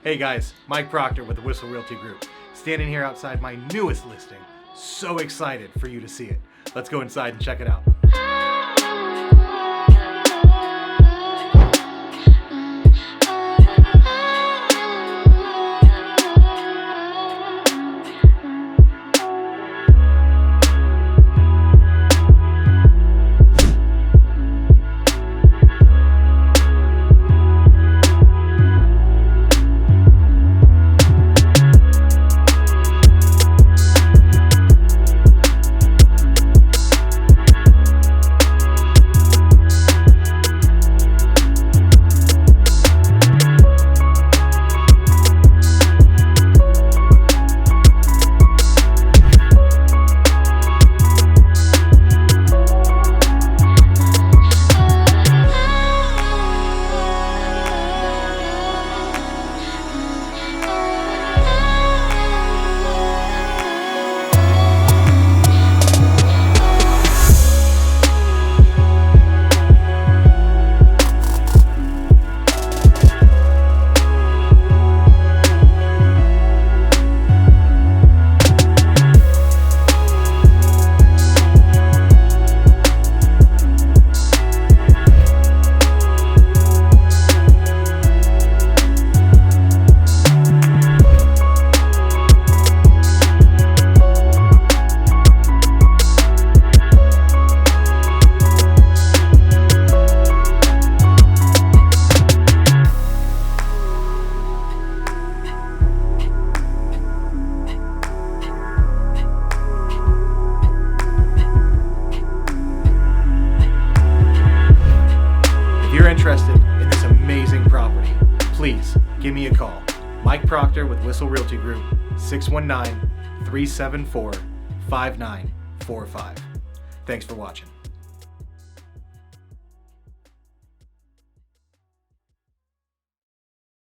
Hey guys, Mike Proctor with the Whissel Realty Group. Standing here outside my newest listing. So excited for you to see it. Let's go inside and check it out. If you're interested in this amazing property, please give me a call. Mike Proctor with Whissel Realty Group, 619-374-5945. Thanks for watching.